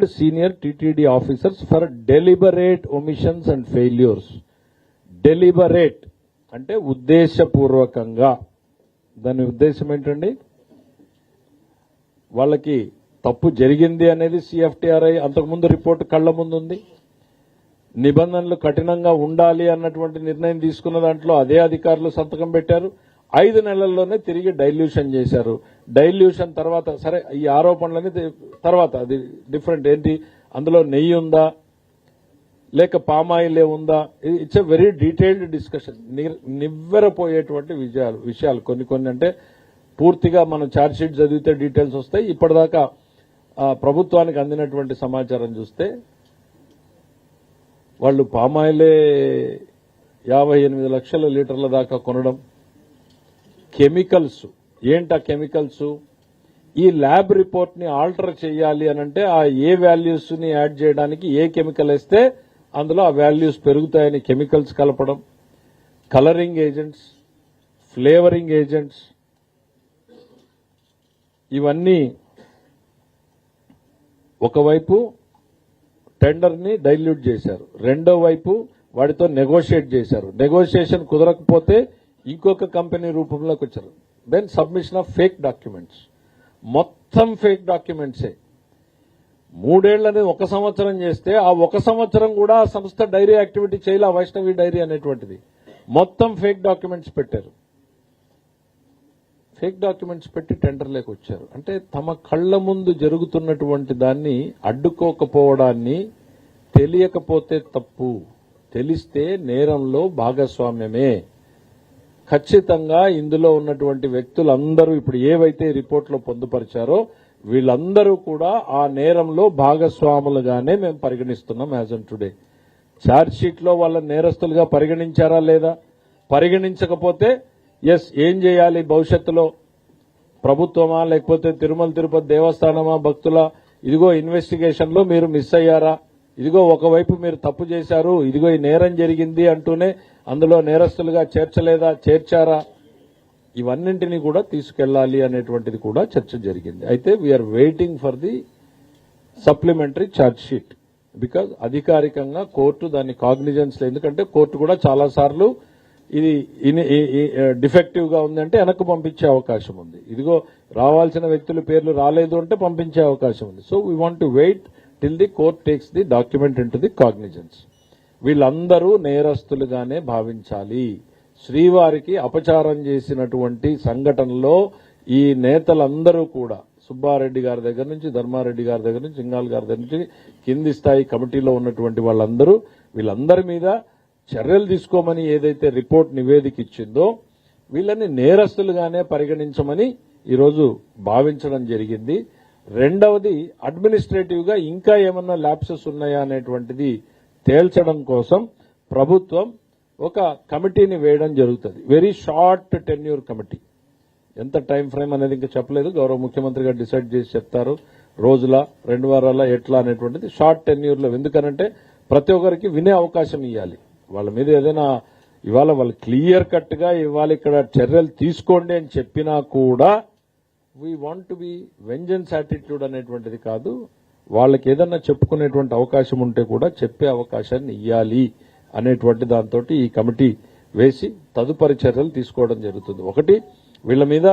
and senior TTD officers for deliberate omissions and failures. Deliberate అంటే ఉద్దేశపూర్వకంగా. దాని ఉద్దేశం ఏంటండి? వాళ్ళకి తప్పు జరిగింది అనేది CFTRI అంతకుముందు రిపోర్టు కళ్ల ముందు ఉంది. నిబంధనలు కఠినంగా ఉండాలి అన్నటువంటి నిర్ణయం తీసుకున్న దాంట్లో అదే అధికారులు సంతకం పెట్టారు. 5 నెలల్లోనే తిరిగి డైల్యూషన్ చేశారు. డైల్యూషన్ తర్వాత సరే ఈ ఆరోపణలని తర్వాత అది డిఫరెంట్. ఏంటి అందులో నెయ్యి ఉందా లేక పామాయిలే ఉందా? It's a very detailed discussion. నివ్వెరపోయేటువంటి విషయాలు కొన్ని అంటే పూర్తిగా మనం ఛార్జ్ షీట్ చదివితే డీటెయిల్స్ వస్తాయి. ఇప్పటిదాకా ప్రభుత్వానికి అందినటువంటి సమాచారం చూస్తే వాళ్ళు పామాయిలే 58 లక్షల లీటర్ల దాకా కొనడం. కెమికల్స్ ఏంటా కెమికల్స్? ఈ ల్యాబ్ రిపోర్ట్ ని ఆల్టర్ చేయాలి అనంటే ఆ ఏ వాల్యూస్ ని యాడ్ చేయడానికి ఏ కెమికల్ వేస్తే అందులో ఆ వాల్యూస్ పెరుగుతాయని కెమికల్స్ కలపడం, కలరింగ్ ఏజెంట్స్, ఫ్లేవరింగ్ ఏజెంట్స్, ఇవన్నీ ఒకవైపు టెండర్ ని డైల్యూట్ చేశారు, రెండో వైపు వాడితో నెగోషియేట్ చేశారు. నెగోషియేషన్ కుదరకపోతే ఇంకొక కంపెనీ రూపంలోకి వచ్చారు. Then submission of fake documents, మొత్తం ఫేక్ డాక్యుమెంట్సే. 3 ఏళ్లని 1 సంవత్సరం చేస్తే ఆ 1 సంవత్సరం కూడా ఆ సంస్థ డైరీ యాక్టివిటీ చేయాలి. వైష్ణవి డైరీ అనేటువంటిది మొత్తం ఫేక్ డాక్యుమెంట్స్ పెట్టారు. ఫేక్ డాక్యుమెంట్స్ పెట్టి టెండర్లోకి వచ్చారు. అంటే తమ కళ్ల ముందు జరుగుతున్నటువంటి దాన్ని అడ్డుకోకపోవడాన్ని, తెలియకపోతే తప్పు, తెలిస్తే నేరంలో భాగస్వామ్యమే. ఖచ్చితంగా ఇందులో ఉన్నటువంటి వ్యక్తులందరూ ఇప్పుడు ఏవైతే రిపోర్ట్లో పొందుపరిచారో వీళ్ళందరూ కూడా ఆ నేరంలో భాగస్వాములుగానే మేము పరిగణిస్తున్నాం as on today. Charge sheet లో వాళ్ళ నేరస్తులుగా పరిగణించారా లేదా? పరిగణించకపోతే ఎస్ ఏం చేయాలి భవిష్యత్తులో? ప్రభుత్వమా లేకపోతే తిరుమల తిరుపతి దేవస్థానమా భక్తుల ఇదిగో ఇన్వెస్టిగేషన్ లో మీరు మిస్ అయ్యారా? ఇదిగో ఒకవైపు మీరు తప్పు చేశారు, ఇదిగో ఈ నేరం జరిగింది అంటూనే అందులో నేరస్తులుగా చేర్చలేదా, చేర్చారా? ఇవన్నింటినీ కూడా తీసుకెళ్లాలి అనేటువంటిది కూడా చర్చ జరిగింది. అయితే we are waiting for the supplementary charge sheet because అధికారికంగా కోర్టు దాన్ని కాగ్నిజెన్స్, ఎందుకంటే కోర్టు కూడా చాలా సార్లు ఇది డిఫెక్టివ్ గా ఉందంటే వెనక్కు పంపించే అవకాశం ఉంది. ఇదిగో రావాల్సిన వ్యక్తుల పేర్లు రాలేదు అంటే పంపించే అవకాశం ఉంది. So we want to wait till the court takes the document into the cognizance. వీళ్ళందరూ నేరస్తులుగానే భావించాలి. శ్రీవారికి అపచారం చేసినటువంటి సంఘటనలో ఈ నేతలందరూ కూడా సుబ్బారెడ్డి గారి దగ్గర నుంచి, ధర్మారెడ్డి గారి దగ్గర నుంచి, సింగాల్ గారి దగ్గర నుంచి కింది స్థాయి కమిటీలో ఉన్నటువంటి వాళ్ళందరూ వీళ్ళందరి మీద చర్యలు తీసుకోమని ఏదైతే రిపోర్ట్ నివేదిక ఇచ్చిందో వీళ్ళని నేరస్తులుగానే పరిగణించమని ఈరోజు భావించడం జరిగింది. రెండవది అడ్మినిస్ట్రేటివ్ గా ఇంకా ఏమన్నా ల్యాప్సెస్ ఉన్నాయా అనేటువంటిది తేల్చడం కోసం ప్రభుత్వం ఒక కమిటీని వేయడం జరుగుతుంది. Very short tenure committee. ఎంత టైం ఫ్రేమ్ అనేది ఇంకా చెప్పలేదు, గౌరవ ముఖ్యమంత్రి గారు డిసైడ్ చేసి చెప్తారు. రోజుల 2 వారాల ఎట్లా అనేటువంటిది షార్ట్ టెన్యూర్ లో. ఎందుకనంటే ప్రతి ఒక్కరికి వినే అవకాశం ఇవ్వాలి. వాళ్ళ మీద ఏదైనా ఇవాళ వాళ్ళు క్లియర్ కట్ గా ఇవాళ ఇక్కడ చర్యలు తీసుకోండి అని చెప్పినా కూడా we want to be vengeance attitude అనేటువంటిది కాదు. వాళ్ళకి ఏదన్నా చెప్పుకునేటువంటి అవకాశం ఉంటే కూడా చెప్పే అవకాశాన్ని ఇవ్వాలి అనేటువంటి దాంతో ఈ కమిటీ వేసి తదుపరి చర్యలు తీసుకోవడం జరుగుతుంది. ఒకటి, వీళ్ళ మీద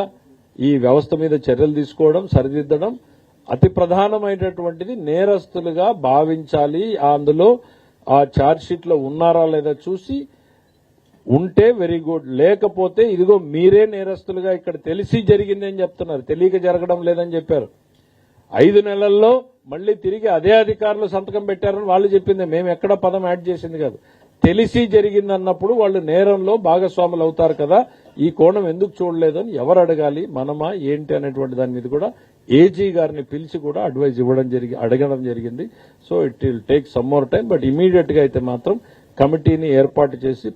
ఈ వ్యవస్థ మీద చర్యలు తీసుకోవడం, సరిదిద్దడం. అతి ప్రధానమైనటువంటిది నేరస్తులుగా భావించాలి. అందులో ఆ ఛార్జ్ షీట్ లో ఉన్నారా లేదా చూసి ఉంటే వెరీ గుడ్, లేకపోతే ఇదిగో మీరే నేరస్తులుగా ఇక్కడ తెలిసి జరిగింది అని చెప్తున్నారు, తెలియక జరగడం లేదని చెప్పారు. 5 నెలల్లో మళ్లీ తిరిగి అదే అధికారులు సంతకం పెట్టారని వాళ్ళు చెప్పింది. మేము ఎక్కడ పదం యాడ్ చేసింది కాదు. తెలిసి జరిగిందన్నప్పుడు వాళ్ళు నేరంలో భాగస్వాములు అవుతారు కదా. ఈ కోణం ఎందుకు చూడలేదని ఎవరు అడగాలి, మనమా ఏంటి అనేటువంటి దాని మీద కూడా ఏజీ గారిని పిలిచి కూడా అడ్వైజ్ అడగడం జరిగింది. So it will take some more time, but immediate గా అయితే మాత్రం కమిటీని ఏర్పాటు చేసి